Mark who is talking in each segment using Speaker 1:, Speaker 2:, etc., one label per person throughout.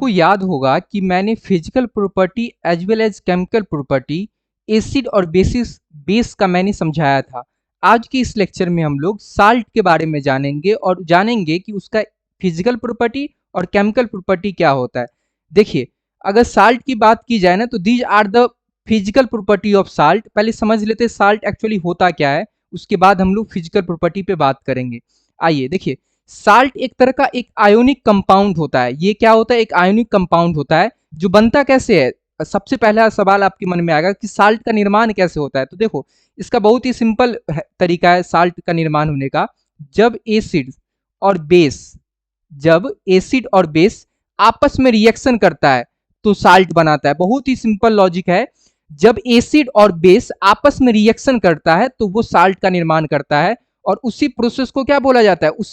Speaker 1: आपको याद होगा कि मैंने physical property as well as chemical property acid और बेस का मैंने समझाया था। आज के इस लेक्चर में हम लोग साल्ट के बारे में जानेंगे और जानेंगे कि उसका फिजिकल प्रॉपर्टी और केमिकल प्रॉपर्टी क्या होता है। देखिए, अगर साल्ट की बात की जाए ना तो these are the physical property of salt. पहले समझ लेते हैं साल्ट एक्चुअली होता क्या है, उसके बाद हम लोग फिजिकल प्रॉपर्टी पे बात करेंगे। आइए देखिए, साल्ट एक तरह का एक आयोनिक कंपाउंड होता है। ये क्या होता है? एक आयोनिक कंपाउंड होता है जो बनता कैसे है। सबसे पहला सवाल आपके मन में आएगा कि साल्ट का निर्माण कैसे होता है। तो देखो, इसका बहुत ही सिंपल तरीका है साल्ट का निर्माण होने का। जब एसिड और बेस जब एसिड और बेस आपस में रिएक्शन करता है तो साल्ट बनाता है। बहुत ही सिंपल लॉजिक है। जब एसिड और बेस आपस में रिएक्शन करता है तो वो साल्ट का निर्माण करता है। और उसी प्रोसेस को क्या बोला जाता है? उस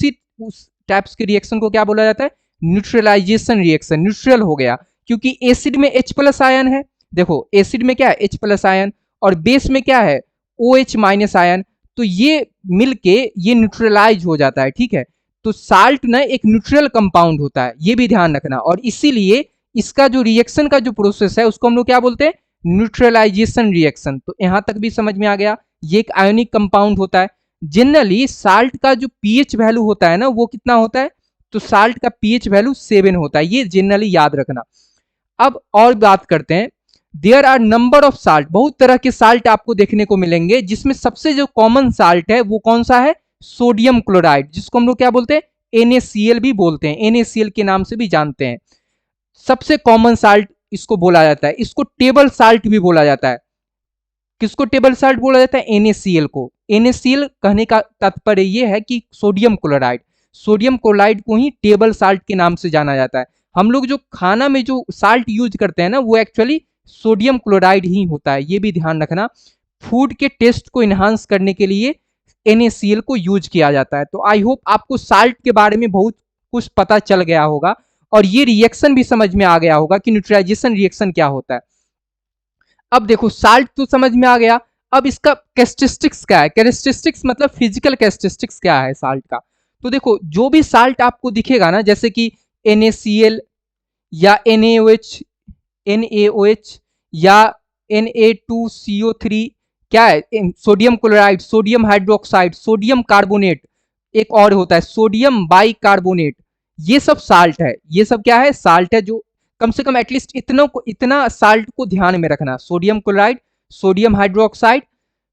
Speaker 1: टाइप्स के रिएक्शन को क्या बोला जाता है? Neutralisation reaction. न्यूट्रल हो गया क्योंकि एसिड में H प्लस आयन है। देखो, एसिड में क्या है? H प्लस आयन, और बेस में क्या है? OH minus ion. तो ये मिलके ये न्यूट्रलाइज हो जाता है। ठीक है, तो साल्ट ना एक न्यूट्रल कंपाउंड होता है, ये भी ध्यान रखना। और इसीलिए इसका जो रिएक्शन का जो प्रोसेस है उसको हम लोग क्या बोलते हैं? Neutralisation reaction. तो यहां तक भी समझ में आ गया, ये एक आयोनिक कंपाउंड होता है। जनरली साल्ट का जो पीएच वैल्यू होता है ना वो कितना होता है? तो साल्ट का पीएच वैल्यू 7 होता है, ये जनरली याद रखना। अब और बात करते हैं। There are number of salt. बहुत तरह के साल्ट आपको देखने को मिलेंगे, जिसमें सबसे जो कॉमन साल्ट है वो कौन सा है? सोडियम क्लोराइड, जिसको हम लोग क्या बोलते हैं? NaCl भी बोलते हैं, NaCl के नाम से भी जानते हैं। सबसे कॉमन साल्ट इसको बोला जाता है। इसको टेबल साल्ट भी बोला जाता है। किसको टेबल साल्ट बोला जाता है? NaCl को। NaCl कहने का तात्पर्य यह है कि सोडियम क्लोराइड को ही टेबल साल्ट के नाम से जाना जाता है। हम लोग जो खाना में जो साल्ट यूज करते हैं ना वो एक्चुअली सोडियम क्लोराइड ही होता है, ये भी ध्यान रखना। फूड के टेस्ट को इनहांस करने के लिए NaCl को यूज किया जाता है। तो आई होप आपको साल्ट के बारे में बहुत कुछ पता चल गया होगा और ये रिएक्शन भी समझ में आ गया होगा कि न्यूट्रलाइजेशन रिएक्शन क्या होता है। अब देखो, साल्ट तो समझ में आ गया। अब इसका कैरेक्टरिस्टिक्स क्या है? कैरेक्टरिस्टिक्स मतलब फिजिकल कैरेक्टरिस्टिक्स क्या है साल्ट का। तो देखो, जो भी साल्ट आपको दिखेगा ना, जैसे कि NaCl या NaOH या Na2CO3, क्या है? Sodium chloride, sodium hydroxide, sodium carbonate, एक और होता है सोडियम बाइकार्बोनेट। ये सब साल्ट है। ये सब क्या है? साल्ट है। जो कम से कम एटलीस्ट इतना साल्ट को ध्यान में रखना। Sodium chloride, sodium hydroxide,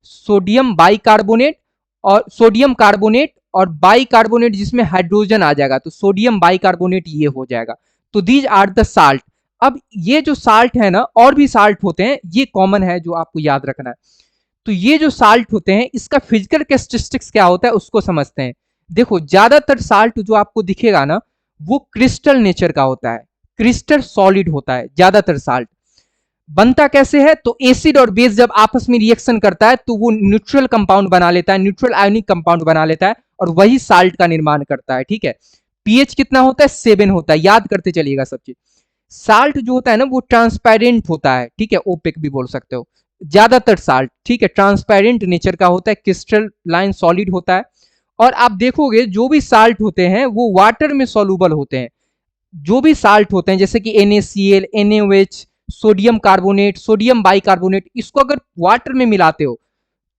Speaker 1: sodium bicarbonate और सोडियम कार्बोनेट और बाइकार्बोनेट जिसमें हाइड्रोजन आ जाएगा तो सोडियम बाइकार्बोनेट ये हो जाएगा। तो दीज आर द साल्ट। अब ये जो साल्ट है ना, और भी साल्ट होते हैं, ये कॉमन है जो आपको याद रखना है। तो ये जो साल्ट होते हैं इसका फिजिकल कैरेक्टरिस्टिक्स क्या होता है उसको समझते हैं। देखो, ज्यादातर साल्ट जो आपको दिखेगा ना वो क्रिस्टल नेचर का होता है, क्रिस्टल सॉलिड होता है ज्यादातर साल्ट। बनता कैसे है? तो एसिड और बेस जब आपस में रिएक्शन करता है तो वो न्यूट्रल कंपाउंड बना लेता है, न्यूट्रल आयोनिक कंपाउंड बना लेता है और वही साल्ट का निर्माण करता है। ठीक है, पीएच कितना होता है? 7 होता है। याद करते चलिएगा सब चीज। साल्ट जो होता है ना वो ट्रांसपेरेंट होता है। ठीक है, ओपेक भी बोल सकते हो। ज्यादातर साल्ट, ठीक है, ट्रांसपेरेंट नेचर का होता है, क्रिस्टल लाइन सॉलिड होता है। और आप देखोगे जो भी साल्ट होते हैं वो वाटर में सॉल्युबल होते हैं। जो भी साल्ट होते हैं जैसे कि NaCl, NaOH, sodium carbonate, sodium bicarbonate, इसको अगर वाटर में मिलाते हो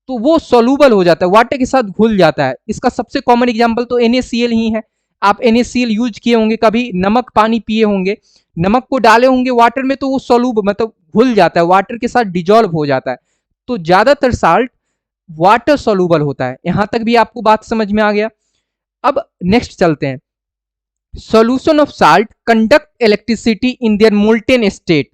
Speaker 1: तो वो सॉल्युबल हो जाता है, वाटर के साथ घुल जाता है। इसका सबसे कॉमन एग्जांपल तो NaCl ही है। आप NaCl यूज किए होंगे, कभी नमक पानी पिए होंगे, नमक को डाले होंगे वाटर में तो वो सॉल्युबल मतलब घुल जाता है, वाटर के साथ डिजॉल्व हो जाता है। तो ज्यादातर साल्ट वाटर सॉल्युबल होता है। यहां तक भी आपको बात समझ में आ गया। अब नेक्स्ट चलते हैं। Solution of salt conduct electricity in their molten state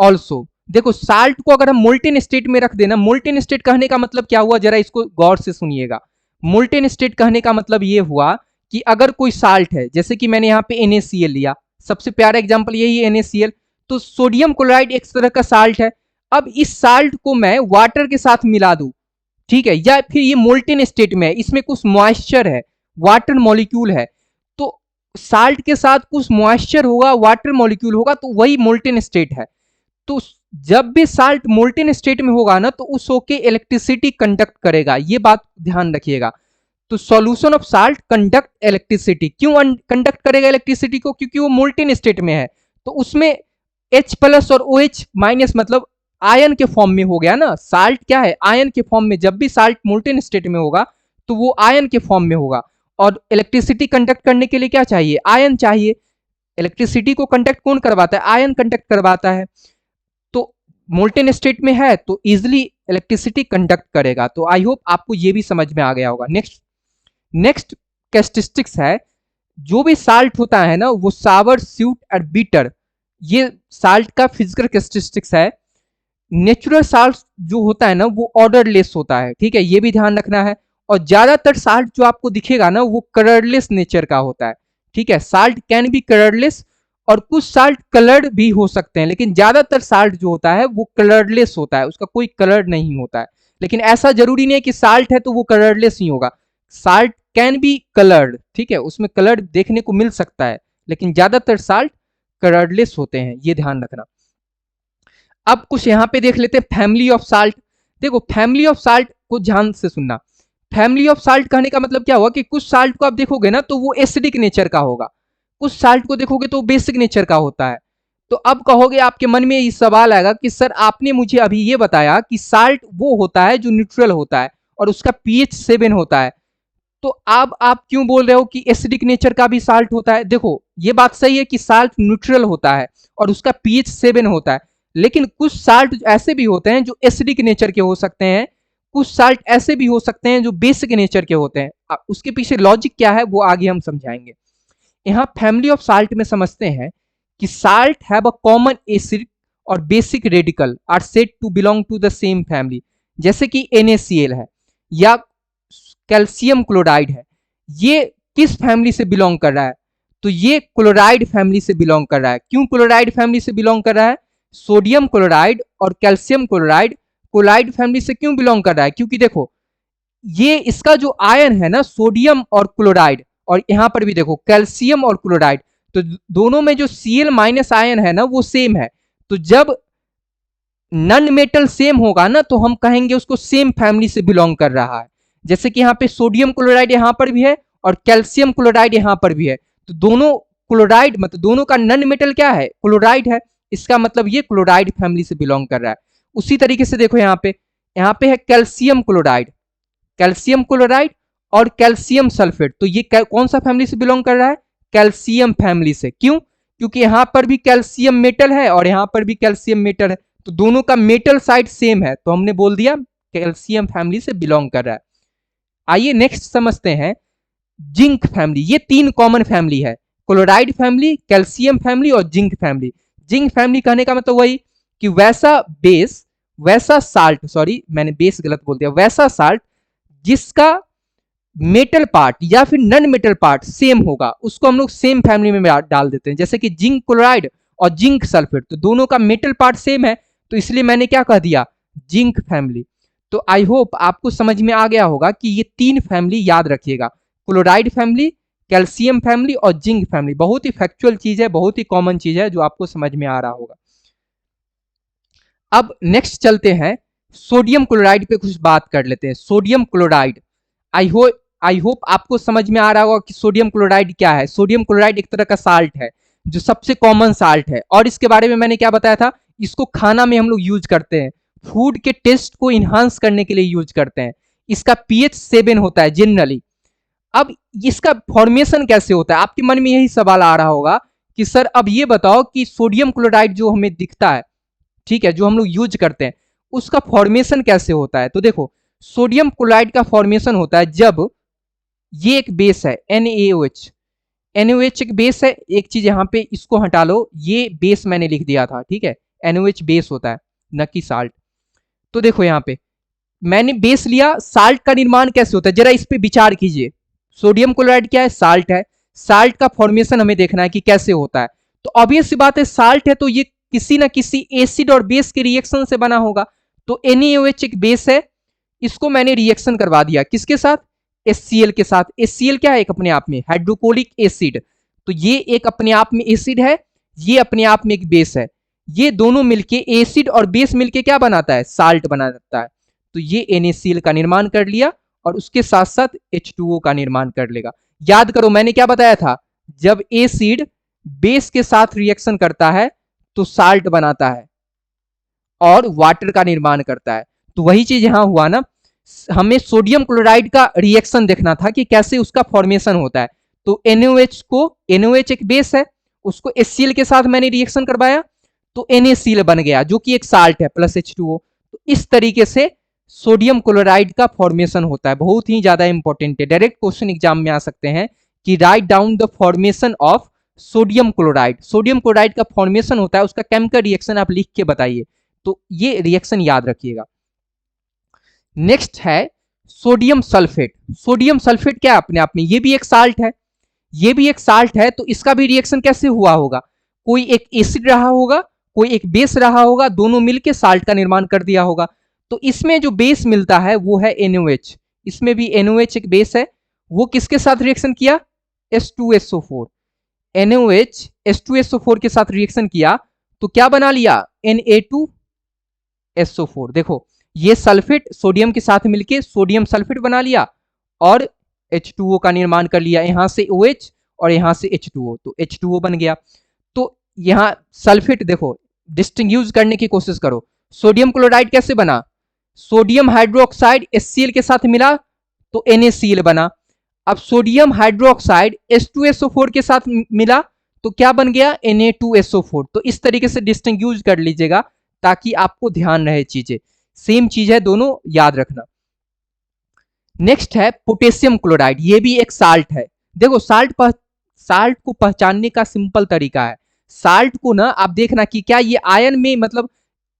Speaker 1: also. देखो, साल्ट को अगर हम मोल्टेन स्टेट में रख देना, मोल्टेन स्टेट कहने का मतलब क्या हुआ, जरा इसको गौर से सुनिएगा। मोल्टेन स्टेट कहने का मतलब ये हुआ कि अगर कोई साल्ट है, जैसे कि मैंने यहाँ पे NaCl लिया, सबसे प्यारा एग्जांपल यही है NaCl। तो सोडियम क्लोराइड एक तरह का साल्ट है। अब इस साल्ट को मैं वाटर के साथ मिला दूं, ठीक है, या फिर ये मोल्टेन स्टेट में है, इसमें कुछ मॉइस्चर है, वाटर मॉलिक्यूल है, तो साल्ट के साथ कुछ मॉइस्चर होगा, वाटर मॉलिक्यूल होगा, तो वही मोल्टेन स्टेट है। तो जब भी साल्ट मोल्टेन स्टेट में होगा ना तो उस होके इलेक्ट्रिसिटी कंडक्ट करेगा, ये बात ध्यान रखिएगा। तो solution of salt conduct electricity. क्यों कंडक्ट करेगा इलेक्ट्रिसिटी को? क्योंकि वो मोल्टेन स्टेट में है। तो उसमें H+ और OH- मतलब आयन के फॉर्म में हो गया ना। साल्ट क्या है, आयन के फॉर्म में। जब भी साल्ट मोल्टेन स्टेट में होगा तो वो आयन के फॉर्म में होगा। और इलेक्ट्रिसिटी कंडक्ट करने के लिए क्या चाहिए, आयन चाहिए। इलेक्ट्रिसिटी को कंडक्ट कौन करवाता है, आयन कंडक्ट करवाता है। तो मोल्टेन स्टेट में है तो इजिली इलेक्ट्रिसिटी कंडक्ट करेगा। तो आई होप आपको ये भी समझ में आ गया होगा। नेक्स्ट कैरेक्टरिस्टिक्स है, जो भी साल्ट होता है ना वो सावर, स्वीट और बीटर, ये साल्ट का फिजिकल कैरेक्टरिस्टिक्स है। नेचुरल साल्ट जो होता है ना वो ऑर्डरलेस होता है, ठीक है, ये भी ध्यान रखना है। और ज्यादातर साल्ट जो आपको दिखेगा ना वो कलरलेस नेचर का होता है, ठीक है। साल्ट कैन बी कलरलेस, और कुछ साल्ट कलर्ड भी हो सकते हैं, लेकिन ज्यादातर साल्ट जो होता है वो कलरलेस होता है, उसका कोई कलर नहीं होता है। लेकिन ऐसा जरूरी नहीं है कि साल्ट है तो वो कलरलेस ही होगा। साल्ट कैन बी कलर्ड, ठीक है, उसमें कलर देखने को मिल सकता है, लेकिन ज्यादातर साल्ट कलरलेस होते हैं, ये ध्यान रखना। अब कुछ यहां पे देख लेते हैं फैमिली ऑफ साल्ट। देखो फैमिली ऑफ साल्ट को ध्यान से सुनना। फैमिली ऑफ साल्ट कहने का मतलब क्या हुआ कि कुछ साल्ट को आप देखोगे ना तो वो एसिडिक नेचर का होगा, कुछ साल्ट को देखोगे तो बेसिक नेचर का होता है। तो अब कहोगे, आपके मन में ये सवाल आएगा कि सर आपने मुझे अभी ये बताया कि साल्ट वो होता है जो न्यूट्रल होता है और उसका pH 7 होता है, तो अब आप क्यों बोल रहे हो कि एसिडिक नेचर का भी साल्ट होता है। देखो ये बात सही है कि साल्ट न्यूट्रल होता है और उसका pH 7 होता है, लेकिन कुछ साल्ट ऐसे भी होते हैं जो एसिडिक नेचर के हो सकते हैं, कुछ साल्ट ऐसे भी हो सकते हैं जो बेसिक नेचर के होते हैं। उसके पीछे लॉजिक क्या है वो आगे हम समझाएंगे। यहाँ फैमिली ऑफ साल्ट में समझते हैं कि salt have a common acid और basic radical are said to belong to the same family. जैसे कि NaCl है या कैल्शियम क्लोराइड है, ये किस फैमिली से बिलोंग कर रहा है, तो ये क्लोराइड फैमिली से बिलोंग कर रहा है। क्यों क्लोराइड फैमिली से बिलोंग कर रहा है, सोडियम क्लोराइड और कैल्शियम क्लोराइड क्लोराइड फैमिली से क्यों बिलोंग कर रहा है, क्योंकि देखो ये इसका जो आयन है ना सोडियम और क्लोराइड, और यहां पर भी देखो कैल्शियम और क्लोराइड, तो दोनों में जो Cl- आयन है ना वो सेम है। तो जब नन मेटल सेम होगा ना तो हम कहेंगे उसको सेम फैमिली से बिलोंग कर रहा है। जैसे कि यहाँ पे सोडियम क्लोराइड यहां पर भी है और कैल्शियम क्लोराइड यहां पर भी है, तो दोनों क्लोराइड मतलब दोनों का नन मेटल क्या है, क्लोराइड है, इसका मतलब ये क्लोराइड फैमिली से बिलोंग कर रहा है। उसी तरीके से देखो यहाँ पे है कैल्शियम क्लोराइड, कैल्शियम क्लोराइड और कैल्शियम सल्फेट, तो ये कौन सा फैमिली से बिलोंग कर रहा है, कैल्शियम फैमिली से। क्यों, क्योंकि यहां पर भी कैल्शियम मेटल है और यहां पर भी कैल्शियम मेटल है, तो दोनों का मेटल साइड सेम है, तो हमने बोल दिया कैल्शियम फैमिली से बिलोंग कर रहा है। आइए नेक्स्ट समझते हैं जिंक फैमिली। ये तीन कॉमन फैमिली है, क्लोराइड फैमिली, कैल्शियम फैमिली और जिंक फैमिली। जिंक फैमिली कहने का मतलब वही कि वैसा साल्ट, सॉरी मैंने बेस गलत बोल दिया, वैसा साल्ट जिसका मेटल पार्ट या फिर नन मेटल पार्ट सेम होगा उसको हम लोग सेम फैमिली में डाल देते हैं। जैसे कि जिंक क्लोराइड और जिंक सल्फेट, तो दोनों का मेटल पार्ट सेम है, तो इसलिए मैंने क्या कह दिया, जिंक फैमिली। तो आई होप आपको समझ में आ गया होगा कि ये तीन फैमिली याद रखिएगा, क्लोराइड फैमिली, कैल्शियम फैमिली और जिंक फैमिली। बहुत ही फैक्चुअल चीज है, बहुत ही कॉमन चीज है जो आपको समझ में आ रहा होगा। अब नेक्स्ट चलते हैं सोडियम क्लोराइड पे कुछ बात कर लेते हैं। सोडियम क्लोराइड, आई होप आपको समझ में आ रहा होगा कि सोडियम क्लोराइड क्या है। सोडियम क्लोराइड एक तरह का साल्ट है जो सबसे कॉमन साल्ट है, और इसके बारे में मैंने क्या बताया था, इसको खाना में हम लोग यूज करते हैं, फूड के टेस्ट को इन्हांस करने के लिए यूज करते हैं। इसका pH 7 होता है जनरली। अब इसका फॉर्मेशन कैसे होता है, आपके मन में यही सवाल आ रहा होगा कि सर अब ये बताओ कि सोडियम क्लोराइड जो हमें दिखता है, ठीक है, जो हम लोग यूज करते हैं, उसका फॉर्मेशन कैसे होता है। तो देखो सोडियम क्लोराइड का फॉर्मेशन होता है जब ये एक बेस है NaOH, NaOH एक बेस है। एक चीज यहां पे इसको हटा लो, ये बेस मैंने लिख दिया था, ठीक है, NaOH बेस होता है न कि साल्ट। तो देखो यहाँ पे मैंने बेस लिया, साल्ट का निर्माण कैसे होता है जरा इस पे विचार कीजिए। सोडियम क्लोराइड क्या है, साल्ट है, साल्ट का फॉर्मेशन हमें देखना है कि कैसे होता है। तो ऑब्वियस सी बात है साल्ट है तो ये किसी ना किसी एसिड और बेस के रिएक्शन से बना होगा। तो NaOH एक बेस है, इसको मैंने रिएक्शन करवा दिया किसके साथ, HCl के साथ। HCl क्या है, एक अपने आप में हाइड्रोक्लोरिक एसिड, तो ये एक अपने आप में एसिड है, ये अपने आप में एक बेस है। ये दोनों मिलके एसिड और बेस मिलके क्या बनाता है, साल्ट बनाता है। तो ये NaCl का निर्माण कर लिया और उसके साथ साथ H2O का निर्माण कर लेगा। याद करो मैंने क्या बताया था, जब एसिड बेस के साथ रिएक्शन करता है तो साल्ट बनाता है और वाटर का निर्माण करता है। तो वही चीज यहां हुआ ना, हमें सोडियम क्लोराइड का रिएक्शन देखना था कि कैसे उसका फॉर्मेशन होता है। तो NaOH को, NaOH एक बेस है, उसको HCl के साथ मैंने रिएक्शन करवाया तो NaCl बन गया जो कि एक साल्ट है प्लस H2O। तो इस तरीके से सोडियम क्लोराइड का फॉर्मेशन होता है। बहुत ही ज्यादा इंपॉर्टेंट है, डायरेक्ट क्वेश्चन एग्जाम में आ सकते हैं कि write down the formation of sodium chloride. Sodium chloride का फॉर्मेशन होता है, उसका केमिकल रिएक्शन आप लिख के बताइए। तो ये रिएक्शन याद रखिएगा। नेक्स्ट है सोडियम सल्फेट। सोडियम सल्फेट क्या है अपने आप में, ये भी एक साल्ट है, ये भी एक साल्ट है। तो इसका भी रिएक्शन कैसे हुआ होगा, कोई एक एसिड रहा होगा, कोई एक बेस रहा होगा, दोनों मिलके साल्ट का निर्माण कर दिया होगा। तो इसमें जो बेस मिलता है वो है NaOH। इसमें भी NaOH एक बेस है, वो किसके साथ रिएक्शन किया, H2SO4। NaOH H2SO4 के साथ रिएक्शन किया तो क्या बना लिया, Na2SO4। देखो ये सल्फेट सोडियम के साथ मिलके सोडियम सल्फेट बना लिया और H2O का निर्माण कर लिया, यहां से OH और यहां से H2O, तो H2O बन गया। तो यहां सल्फेट देखो, डिस्टिंग्विश करने की कोशिश करो, सोडियम क्लोराइड कैसे बना, सोडियम हाइड्रोक्साइड HCl के साथ मिला तो NaCl बना। अब सोडियम हाइड्रोक्साइड H2SO4 के साथ मिला तो क्या बन गया, Na2SO4। तो इस तरीके से डिस्टिंग्विश कर लीजिएगा ताकि आपको ध्यान रहे चीजें, सेम चीज है दोनों, याद रखना। नेक्स्ट है पोटेशियम क्लोराइड, ये भी एक साल्ट है। देखो साल्ट को पहचानने का सिंपल तरीका है, साल्ट को ना आप देखना कि क्या ये आयन में, मतलब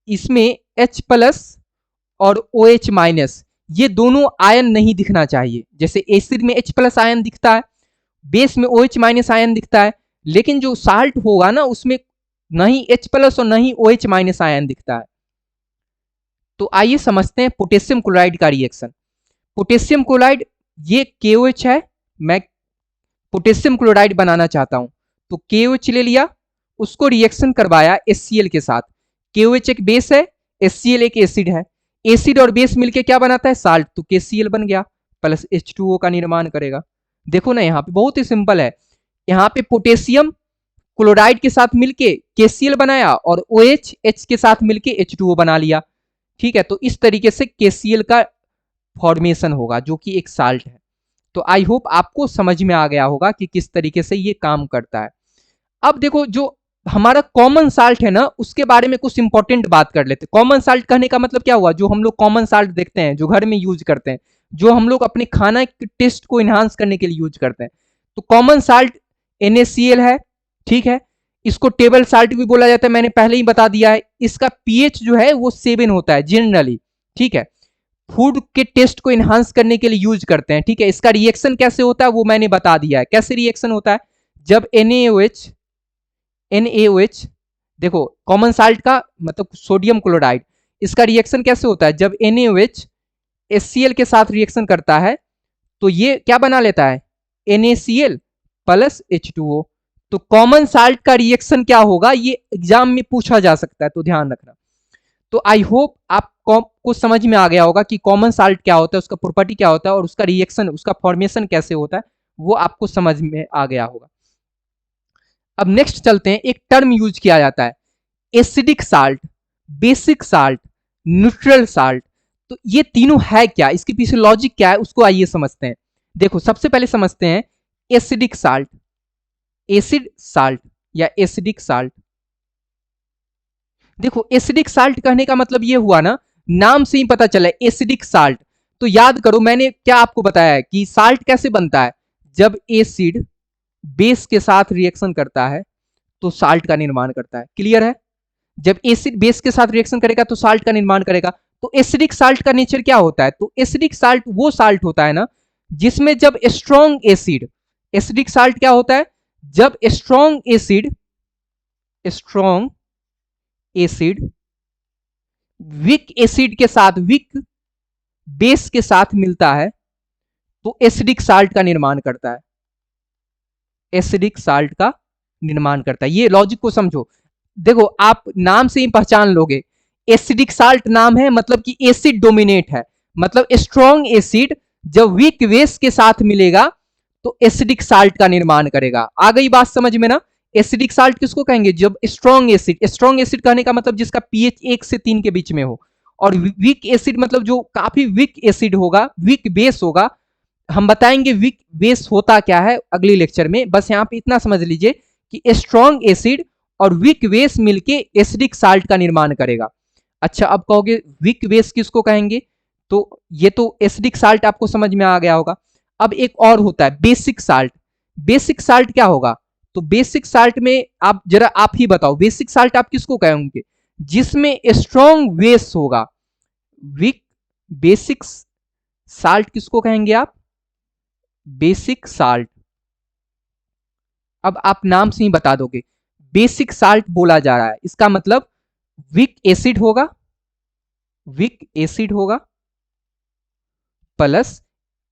Speaker 1: इसमें H प्लस और OH माइनस ये दोनों आयन नहीं दिखना चाहिए। जैसे एसिड में H प्लस आयन दिखता है, बेस में OH माइनस आयन दिखता है, लेकिन जो साल्ट होगा ना उसमें नहीं H प्लस और नहीं OH माइनस आयन दिखता है। तो आइए समझते हैं पोटेशियम क्लोराइड का रिएक्शन। पोटेशियम क्लोराइड ये KOH है, मैं पोटेशियम क्लोराइड बनाना चाहता हूं तो KOH ले लिया, उसको रिएक्शन करवाया HCl के साथ। KOH एक बेस है, HCl एक एसिड है, एसिड और बेस मिलके क्या बनाता है, साल्ट। तो KCl बन गया प्लस H2O का निर्माण करेगा। देखो ना यहाँ पे बहुत ही सिंपल है, यहाँ पे पोटेशियम क्लोराइड के साथ मिलके KCl बनाया और OH H के साथ मिलके H2O बना लिया। ठीक है, तो इस तरीके से KCl का फॉर्मेशन होगा जो कि एक साल्ट है। तो आई होप आपको समझ में आ गया होगा कि किस तरीके से ये काम करता है। अब देखो जो हमारा कॉमन साल्ट है ना उसके बारे में कुछ इंपॉर्टेंट बात कर लेते हैं। कॉमन साल्ट कहने का मतलब क्या हुआ, जो हम लोग कॉमन साल्ट देखते हैं, जो घर में यूज करते हैं, जो हम लोग अपने खाना के टेस्ट को इनहांस करने के लिए यूज करते हैं। तो कॉमन साल्ट NaCl है, ठीक है, इसको टेबल साल्ट भी बोला जाता है, मैंने पहले ही बता दिया है। इसका pH जो है वो 7 होता है जनरली, ठीक है, फूड के टेस्ट को इनहांस करने के लिए यूज करते हैं। ठीक है, इसका रिएक्शन कैसे होता है वो मैंने बता दिया है। कैसे रिएक्शन होता है, जब NaOH देखो कॉमन साल्ट का मतलब सोडियम क्लोराइड, इसका रिएक्शन कैसे होता है, जब NaOH HCl के साथ रिएक्शन करता है तो ये क्या बना लेता है, NaCl प्लस H2O। तो कॉमन साल्ट का रिएक्शन क्या होगा ये एग्जाम में पूछा जा सकता है, तो ध्यान रखना। तो आई होप आपको समझ में आ गया होगा कि कॉमन साल्ट क्या होता है, उसका प्रॉपर्टी क्या होता है और उसका रिएक्शन, उसका फॉर्मेशन कैसे होता है, वो आपको समझ में आ गया होगा। अब नेक्स्ट चलते हैं, एक टर्म यूज किया जाता है acidic salt, basic salt, neutral salt. तो ये तीनों है क्या, इसके पीछे लॉजिक क्या है, उसको आइए समझते हैं। देखो सबसे पहले समझते हैं एसिडिक साल्ट, एसिड साल्ट या एसिडिक साल्ट। देखो एसिडिक साल्ट कहने का मतलब ये हुआ ना, नाम से ही पता चला एसिडिक साल्ट। तो याद करो मैंने क्या आपको बताया है कि साल्ट कैसे बनता है, जब एसिड बेस के साथ रिएक्शन करता है तो साल्ट का निर्माण करता है। क्लियर है, जब एसिड बेस के साथ रिएक्शन करेगा तो साल्ट का निर्माण करेगा। तो एसिडिक साल्ट का नेचर क्या होता है, तो एसिडिक साल्ट वो साल्ट होता है ना जिसमें जब स्ट्रॉन्ग एसिड, एसिडिक साल्ट क्या होता है, जब स्ट्रॉन्ग एसिड वीक एसिड के साथ, वीक बेस के साथ मिलता है तो एसिडिक साल्ट का निर्माण करता है, एसिडिक साल्ट का निर्माण करता है। ये लॉजिक को समझो, देखो आप नाम से ही पहचान लोगे, एसिडिक साल्ट नाम है मतलब कि एसिड डोमिनेट है, मतलब स्ट्रॉन्ग एसिड जब वीक बेस के साथ मिलेगा तो एसिडिक साल्ट का निर्माण करेगा। आ गई बात समझ में ना, एसिडिक साल्ट किसको कहेंगे? जब स्ट्रॉन्ग एसिड कहने का मतलब जिसका पीएच 1 से 3 के बीच में हो, और वीक एसिड मतलब जो काफी वीक एसिड होगा, वीक बेस होगा। हम बताएंगे वीक बेस होता क्या है अगले लेक्चर में, बस यहाँ पे इतना समझ लीजिए कि स्ट्रॉन्ग एसिड और वीक बेस मिलके एसिडिक साल्ट का निर्माण करेगा। अच्छा, अब कहोगे वीक बेस किसको कहेंगे? तो ये तो एसिडिक साल्ट आपको समझ में आ गया होगा। अब एक और होता है बेसिक साल्ट। बेसिक साल्ट क्या होगा? तो बेसिक साल्ट में आप जरा आप ही बताओ, बेसिक साल्ट आप किसको कहेंगे? जिसमें स्ट्रॉन्ग बेस होगा। वीक बेसिक साल्ट किसको कहेंगे आप? Basic salt. अब आप नाम से ही बता दोगे, बेसिक साल्ट बोला जा रहा है, इसका मतलब वीक एसिड होगा, वीक एसिड होगा प्लस,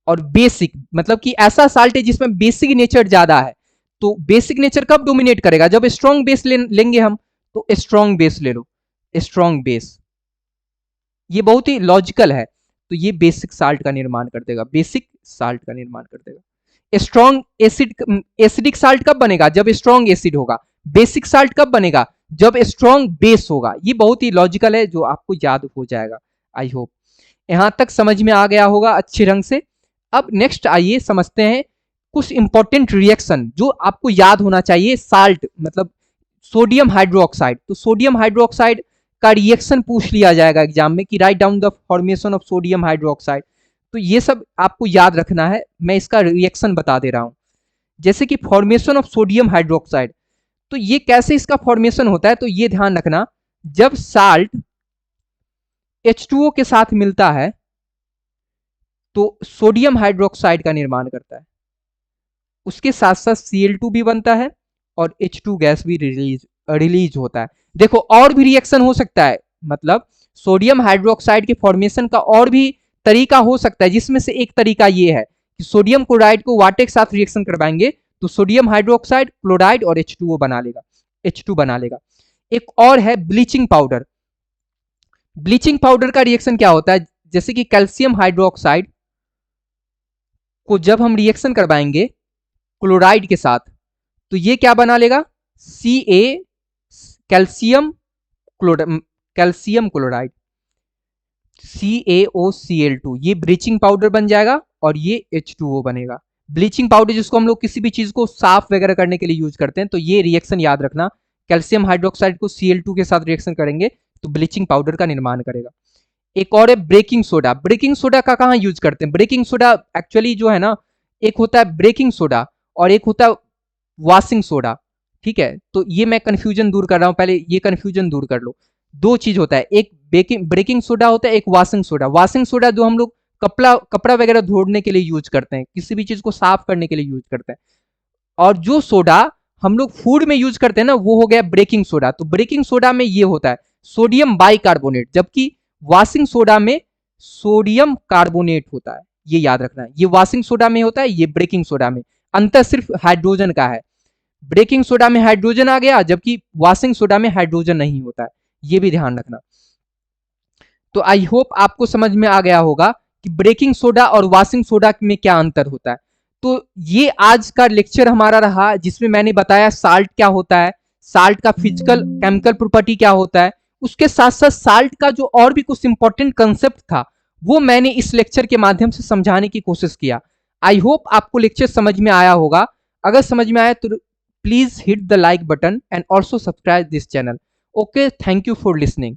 Speaker 1: और बेसिक मतलब कि ऐसा साल्ट है जिसमें बेसिक नेचर ज्यादा है। तो बेसिक नेचर कब डोमिनेट करेगा? जब स्ट्रॉन्ग बेस लेंगे हम, तो स्ट्रॉन्ग बेस ले लो, स्ट्रॉन्ग बेस। ये बहुत ही लॉजिकल है। तो ये बेसिक साल्ट का निर्माण कर देगा, बेसिक साल्ट का निर्माण कर देगा। स्ट्रॉन्ग एसिड, एसिडिक साल्ट कब बनेगा? जब स्ट्रॉन्ग एसिड होगा। बेसिक साल्ट कब बनेगा? जब स्ट्रॉन्ग बेस होगा। ये बहुत ही लॉजिकल है, जो आपको याद हो जाएगा। आई होप यहां तक समझ में आ गया होगा अच्छे ढंग से। अब नेक्स्ट आइए समझते हैं कुछ इंपॉर्टेंट रिएक्शन जो आपको याद होना चाहिए। साल्ट मतलब सोडियम हाइड्रोक्साइड। तो सोडियम हाइड्रोक्साइड का रिएक्शन पूछ लिया जाएगा एग्जाम में कि write down the formation of sodium hydroxide. तो ये सब आपको याद रखना है, मैं इसका रिएक्शन बता दे रहा हूं। जैसे कि फॉर्मेशन ऑफ सोडियम हाइड्रोक्साइड, तो ये कैसे इसका फॉर्मेशन होता है? तो ये ध्यान रखना, जब साल्ट H2O के साथ मिलता है तो सोडियम हाइड्रोक्साइड का निर्माण करता है, उसके साथ साथ Cl2 भी बनता है और H2 गैस भी रिलीज होता है। देखो और भी रिएक्शन हो सकता है, मतलब सोडियम हाइड्रोक्साइड के फॉर्मेशन का और भी तरीका हो सकता है, जिसमें से एक तरीका ये है कि सोडियम क्लोराइड को वाटर के साथ रिएक्शन करवाएंगे तो सोडियम हाइड्रोक्साइड, क्लोराइड और H2O बना लेगा, H2 बना लेगा। एक और है ब्लीचिंग पाउडर। ब्लीचिंग पाउडर का रिएक्शन क्या होता है? जैसे कि कैल्शियम हाइड्रोक्साइड को जब हम रिएक्शन करवाएंगे क्लोराइड के साथ, तो ये क्या बना लेगा? Ca कैल्शियम क्लोराइड, CaOCl2, ये ब्लीचिंग पाउडर बन जाएगा और ये H2O बनेगा। ब्लीचिंग पाउडर जिसको हम लोग किसी भी चीज को साफ वगैरह करने के लिए यूज करते हैं। तो ये रिएक्शन याद रखना, कैल्शियम हाइड्रोक्साइड को Cl2 के साथ रिएक्शन करेंगे तो ब्लीचिंग पाउडर का निर्माण करेगा। एक और है ब्रेकिंग सोडा। ब्रेकिंग सोडा का कहां यूज करते हैं? ब्रेकिंग सोडा एक्चुअली जो है ना, एक होता है ब्रेकिंग सोडा और एक होता है वॉशिंग सोडा। ठीक है, तो ये मैं कंफ्यूजन दूर कर रहा हूं, पहले ये कंफ्यूजन दूर कर लो। दो चीज होता है, एक ब्रेकिंग सोडा होता है, एक वॉशिंग सोडा। वॉशिंग सोडा जो हम लोग कपड़ा वगैरह धोने के लिए यूज करते हैं, किसी भी चीज को साफ करने के लिए यूज करते हैं। और जो सोडा हम लोग फूड में यूज करते हैं ना, वो हो गया ब्रेकिंग सोडा। तो ब्रेकिंग सोडा में ये होता है सोडियम बाइकार्बोनेट, जबकि वॉशिंग सोडा में सोडियम कार्बोनेट होता है। ये याद रखना है, ये वॉशिंग सोडा में होता है, ये ब्रेकिंग सोडा में। अंतर सिर्फ हाइड्रोजन का है, ब्रेकिंग सोडा में हाइड्रोजन आ गया जबकि वॉशिंग सोडा में हाइड्रोजन नहीं होता है, ये भी ध्यान रखना। तो आई होप आपको समझ में आ गया होगा कि ब्रेकिंग सोडा और वॉशिंग सोडा में क्या अंतर होता है। तो ये आज का लेक्चर हमारा रहा, जिसमें मैंने बताया साल्ट क्या होता है, साल्ट का फिजिकल केमिकल प्रॉपर्टी क्या होता है, उसके साथ साथ साल्ट का जो और भी कुछ इंपॉर्टेंट कंसेप्ट था वो मैंने इस लेक्चर के माध्यम से समझाने की कोशिश किया। आई होप आपको लेक्चर समझ में आया होगा। अगर समझ में आया तो please hit the like button and also subscribe this channel. Okay, thank you for listening.